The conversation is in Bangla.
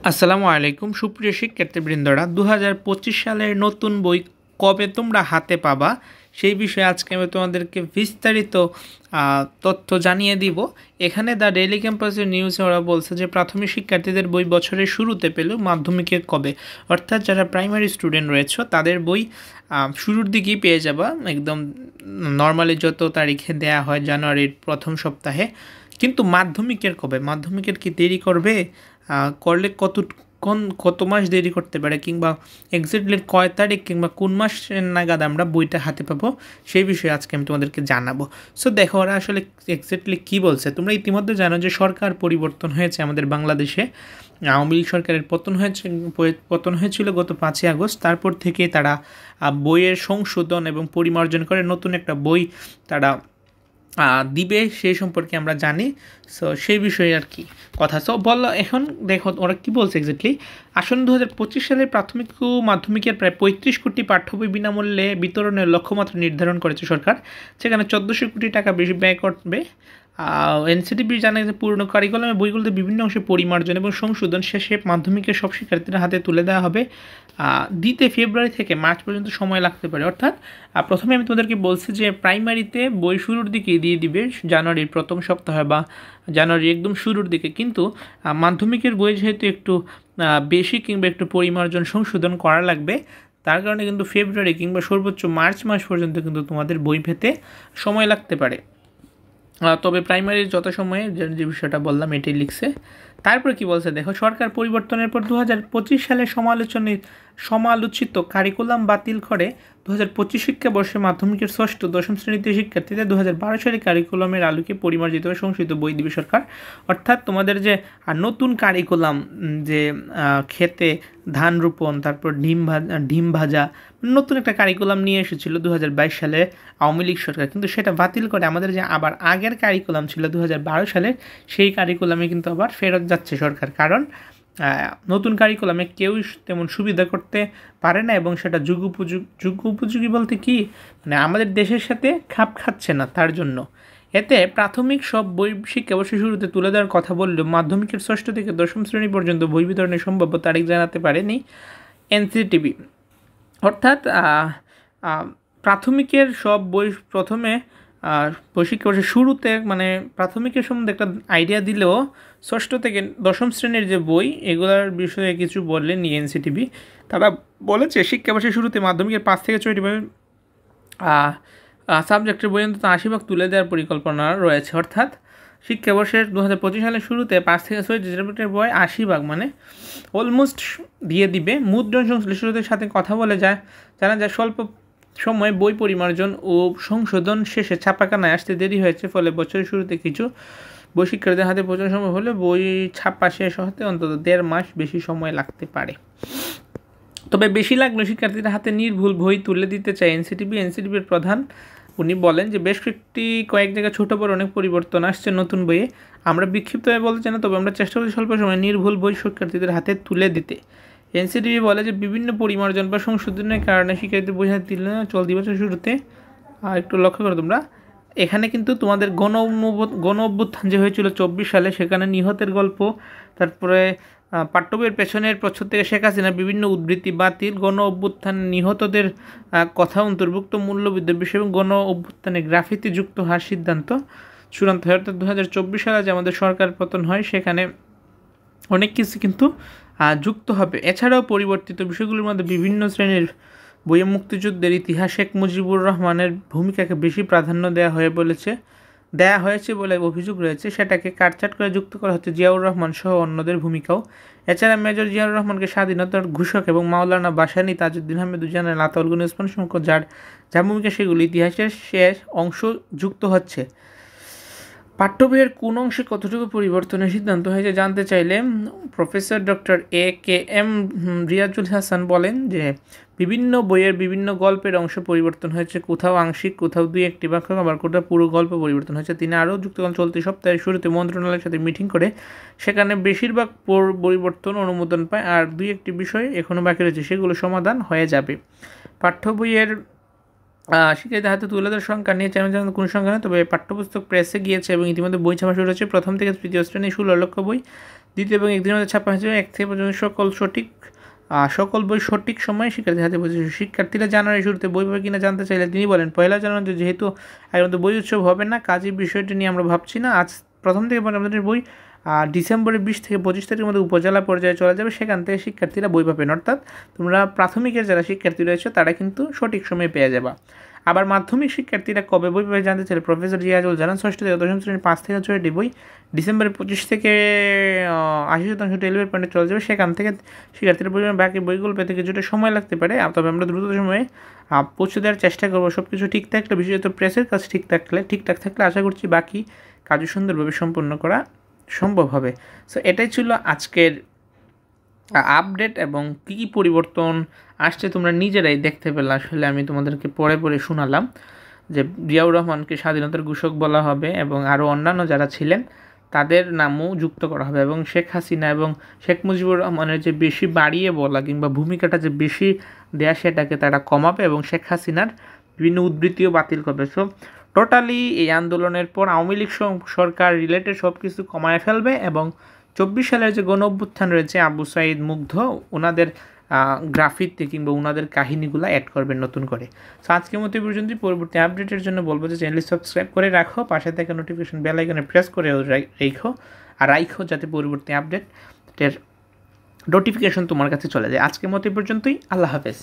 আসসালামু আলাইকুম সুপ্রিয় শিক্ষার্থীবৃন্দরা 2025 সালের নতুন বই কবে তোমরা হাতে পাবা সেই বিষয়ে আজকে আমি তোমাদেরকে বিস্তারিত তথ্য জানিয়ে দিব। এখানে দ্য ডেইলি ক্যাম্পাসের নিউজে ওরা বলছে যে প্রাথমিক শিক্ষার্থীদের বই বছরের শুরুতে পেল, মাধ্যমিকের কবে, অর্থাৎ যারা প্রাইমারি স্টুডেন্ট রয়েছে তাদের বই শুরুর দিকেই পেয়ে যাবা, একদম নর্মালি যত তারিখে দেয়া হয় জানুয়ারির প্রথম সপ্তাহে। কিন্তু মাধ্যমিকের কবে, মাধ্যমিকের কি দেরি করবে, করলে কত মাস দেরি করতে পারে, কিংবা এক্স্যাক্টলি কয় তারিখ কিংবা কোন মাস নাগাদ আমরা বইটা হাতে পাবো সেই বিষয়ে আজকে আমি তোমাদেরকে জানাবো। সো দেখো ওরা আসলে এক্স্যাক্টলি কী বলছে। তোমরা ইতিমধ্যে জানো যে সরকার পরিবর্তন হয়েছে আমাদের বাংলাদেশে। আওয়ামী লীগ সরকারের পতন হয়েছিল গত 5ই আগস্ট। তারপর থেকে তারা বইয়ের সংশোধন এবং পরিমার্জন করে নতুন একটা বই তারা দিবে, সেই সম্পর্কে আমরা জানি। সো সেই বিষয়ে আর কি কথা। সো বল এখন দেখো ওরা কী বলছে এক্স্যাক্টলি। আসন্ন 2025 সালের প্রাথমিক ও মাধ্যমিকের প্রায় 35 কোটি পাঠ্য বই বিনামূল্যে বিতরণের লক্ষ্যমাত্রা নির্ধারণ করেছে সরকার, সেখানে 1400 কোটি টাকা বেশি ব্যয় করবে। এনসিটিবি জানা গেছে পুরনো কারিকুলামের বইগুলোতে বিভিন্ন অংশে পরিমার্জন এবং সংশোধন শেষে মাধ্যমিকের সব শিক্ষার্থীদের হাতে তুলে দেওয়া হবে। দিতে ফেব্রুয়ারি থেকে মার্চ পর্যন্ত সময় লাগতে পারে। অর্থাৎ প্রথমে আমি তোমাদেরকে বলছি যে প্রাইমারিতে বই শুরুর দিকে দিয়ে দিবে, জানুয়ারির প্রথম সপ্তাহে বা জানুয়ারি একদম শুরুর দিকে। কিন্তু মাধ্যমিকের বই যেহেতু একটু বেশি কিংবা একটু পরিমার্জন সংশোধন করা লাগবে, তার কারণে কিন্তু ফেব্রুয়ারি কিংবা সর্বোচ্চ মার্চ মাস পর্যন্ত কিন্তু তোমাদের বই পেতে সময় লাগতে পারে। তবে প্রাইমারির যত সময়ে যে বিষয়টা বললাম এটাই লিখছে। তারপরে কি বলছে দেখো, সরকার পরিবর্তনের পর 2025 সালে সমালোচিত কারিকুলাম বাতিল করে 2025 শিক্ষাবর্ষে মাধ্যমিকের ষষ্ঠ দশম শ্রেণীতে শিক্ষার্থীদের 2012 সালের কারিকুলামের আলোকে পরিমার্জিত ও সংশোধিত বই দিবে সরকার। অর্থাৎ তোমাদের যে নতুন কারিকুলাম, যে খেতে ধান রোপণ, তারপর ডিম ভাজা, নতুন একটা কারিকুলাম নিয়ে এসেছিল 2022 সালে আওয়ামী লীগ সরকার, কিন্তু সেটা বাতিল করে আমাদের যে আবার আগের কারিকুলাম ছিল 2012 সালের, সেই কারিকুলামে কিন্তু আবার ফেরত যাচ্ছে সরকার। কারণ নতুন কারিকুলামে কেউ তেমন সুবিধা করতে পারে না এবং সেটা যুগ উপযোগী বলতে কি, মানে আমাদের দেশের সাথে খাপ খাচ্ছে না, তার জন্য। এতে প্রাথমিক সব বই শিক্ষাবর্ষের শুরুতে তুলে দেওয়ার কথা বললেও মাধ্যমিকের ষষ্ঠ থেকে দশম শ্রেণী পর্যন্ত বই বিতরণের সম্ভাব্য তারিখ জানাতে পারেনি এনসিটিবি। অর্থাৎ প্রাথমিকের সব বই প্রথমে শিক্ষাবর্ষের শুরুতে, মানে প্রাথমিকের সম্বন্ধে একটা আইডিয়া দিলেও ষষ্ঠ থেকে দশম শ্রেণীর যে বই এগুলোর বিষয়ে কিছু বললেনি এনসিটিবি। তারা বলেছে শিক্ষাবর্ষের শুরুতে মাধ্যমিকের 5 থেকে 6টি বই সাবজেক্টের বই অন্তত 80% তুলে দেওয়ার পরিকল্পনা রয়েছে। অর্থাৎ শিক্ষাবর্ষের 2025 সালের শুরুতে 5 থেকে 6টি সাবজেক্টের বই 80%, মানে অলমোস্ট দিয়ে দিবে। মুদ্রণ সংশ্লিষ্টদের সাথে কথা বলে জানা যায় স্বল্প সময়ে বই পরিমার্জন ও সংশোধন শেষে ছাপাখানায় আসতে দেরি হয়েছে, ফলে বছরের শুরুতে কিছু বই শিক্ষার্থীদের হাতে পৌঁছানো সম্ভব হলে বই ছাপা শেষ হতে অন্তত 1.5 মাস বেশি সময় লাগতে পারে। তবে বেশি লাগলে শিক্ষার্থীদের হাতে নির্ভুল বই তুলে দিতে চায় এনসিটিবির প্রধান। উনি বলেন যে বেশ কয়েক জায়গায় ছোটো বড় অনেক পরিবর্তন আসছে নতুন বইয়ে। আমরা বিক্ষিপ্তভাবে বলতে চাই না, তবে আমরা চেষ্টা করি স্বল্প সময়ে নির্ভুল বই শিক্ষার্থীদের হাতে তুলে দিতে। এনসিটিবি বলে যে বিভিন্ন পরিমার্জন বা সংশোধনের কারণে শিক্ষার্থীদের বই হাতে দিলে চলতি বছর শুরুতে একটু লক্ষ্য করো তোমরা, এখানে কিন্তু তোমাদের গণ অভ্যুত্থান যে হয়েছিল 24 সালে, সেখানে নিহতের গল্প, তারপরে পাঠ্যবইয়ের পেছনের প্রচ্ছদ থেকে শেখ হাসিনার বিভিন্ন উদ্ধৃতি বাতিল, গণ অভ্যুত্থান নিহতদের কথা অন্তর্ভুক্ত, মূল্যবৃদ্ধির বিষয় এবং গণ অভ্যুত্থানে গ্রাফিতি যুক্ত হওয়ার সিদ্ধান্ত চূড়ান্ত হয়। অর্থাৎ 2024 সালে যে আমাদের সরকার পতন হয় সেখানে অনেক কিছু কিন্তু যুক্ত হবে। এছাড়াও পরিবর্তিত বিষয়গুলির মধ্যে বিভিন্ন শ্রেণীর বইয়ে মুক্তিযুদ্ধের ইতিহাস, শেখ মুজিবুর রহমানের ভূমিকাকে বেশি প্রাধান্য দেওয়া হয়েছে বলে অভিযোগ রয়েছে। সেটাকে কাটছাঁট করে যুক্ত করা হচ্ছে জিয়াউর রহমান সহ অন্যদের ভূমিকাও। এছাড়া মেজর জিয়াউর রহমানকে স্বাধীনতার ঘোষক এবং মাওলানা ভাসানী, তাজউদ্দিন আহমেদ উজানের, আতাউল গনি ওসমান শঙ্কর যার ভূমিকা, সেগুলি ইতিহাসের শেষ অংশ যুক্ত হচ্ছে। পাঠ্যবইয়ের কোন অংশে কতটুকু পরিবর্তনের সিদ্ধান্ত হয়েছে জানতে চাইলে professor doctor AKM Riazul Hasan বলেন যে বিভিন্ন বইয়ের বিভিন্ন গল্পের অংশ পরিবর্তন হয়েছে, কোথাও আংশিক, কোথাও 2-1টি বাক্য, আবার কোথাও পুরো গল্প পরিবর্তন হয়েছে। তিনি আরও যুক্ত করেন চলতি সপ্তাহের শুরুতে মন্ত্রণালয়ের সাথে মিটিং করে সেখানে বেশিরভাগ পরিবর্তন অনুমোদন পায়, আর 2-1টি বিষয় এখনও বাকি রয়েছে, সেগুলো সমাধান হয়ে যাবে। পাঠ্য বইয়ের শিক্ষার্থীদের হাতে তুলে দেওয়ার সংখ্যা নিয়ে চ্যালেঞ্জ কোনো সংখ্যা নেই, তবে পাঠ্যপুস্তক প্রেসে গিয়েছে এবং ইতিমধ্যে বই ছাপা শুরু হয়েছে। প্রথম থেকে তৃতীয় শ্রেণী 16 লক্ষ বই, দ্বিতীয় এবং 1 দিনের মধ্যে ছাপা হয়েছে 1 থেকে পর্যন্ত সকল বই সঠিক সময়ে শিক্ষার্থীর হাতে পৌঁছেছে। শিক্ষার্থীরা জানুয়ারি শুরুতে বই পাবে কিনা জানতে চাইলে তিনি বলেন, 1 জানুয়ারি যেহেতু আগের মতো বই উৎসব হবে না, কাজেই বিষয়টি নিয়ে আমরা ভাবছি না। আজ প্রথম থেকে পঞ্চম শ্রেণীর বই ডিসেম্বরের 20 থেকে 25 তারিখের মধ্যে উপজেলা পর্যায়ে চলে যাবে, সেখান থেকে শিক্ষার্থীরা বই পাবেন। অর্থাৎ তোমরা প্রাথমিকের যারা শিক্ষার্থী রয়েছে তারা কিন্তু সঠিক সময়ে পেয়ে যাবা। আবার মাধ্যমিক শিক্ষার্থীরা কবে বই পাবে জানতে চাইলে প্রফেসর জিয়াজুল জানান, 6ষ্ঠ থেকে 10ম শ্রেণীর 5 থেকে 6টি বই ডিসেম্বরের 25 থেকে 80% ডেলিভারি পয়েন্টে চলে যাবে, সেখান থেকে শিক্ষার্থীরা বই বাকি বইগুলো পেতে কিছুটা সময় লাগতে পারে, তবে আমরা দ্রুত সময়ে পৌঁছে দেওয়ার চেষ্টা করবো। সব কিছু ঠিক থাকলে, বিশেষত প্রেসের কাজ ঠিকঠাক থাকলে আশা করছি বাকি কাজও সুন্দরভাবে সম্পন্ন করা সম্ভব হবে। সো এটাই ছিল আজকের আপডেট, এবং কী কী পরিবর্তন আসছে তোমরা নিজেরাই দেখতে পেলে। আসলে আমি তোমাদেরকে পড়ে শোনালাম যে জিয়াউর রহমানকে স্বাধীনতার ঘোষক বলা হবে এবং আরও অন্যান্য যারা ছিলেন তাদের নামও যুক্ত করা হবে, এবং শেখ হাসিনা এবং শেখ মুজিবুর রহমানের যে বেশি বাড়িয়ে বলা কিংবা ভূমিকাটা যে বেশি দেয়া সেটাকে তারা কমাবে, এবং শেখ হাসিনার বিভিন্ন উদ্ধৃতিও বাতিল করবে। সো টোটালি এই আন্দোলনের পর আওয়ামী লীগ সরকার রিলেটেড সব কিছু কমায় ফেলবে, এবং 24 সালের যে গণ অভ্যুত্থান রয়েছে আবু সাইদ, মুগ্ধ, ওনাদের গ্রাফিতে কিংবা ওনাদের কাহিনীগুলো অ্যাড করবেন নতুন করে। সো আজকের মতো পর্যন্তই। পরবর্তী আপডেটের জন্য বলবো যে চ্যানেলটি সাবস্ক্রাইব করে রাখো, পাশে থেকে নোটিফিকেশন বেল আইকনে প্রেস করে রাখো যাতে পরবর্তী আপডেটের নোটিফিকেশন তোমার কাছে চলে যায়। আজকের মতো পর্যন্তই। আল্লাহ হাফেজ।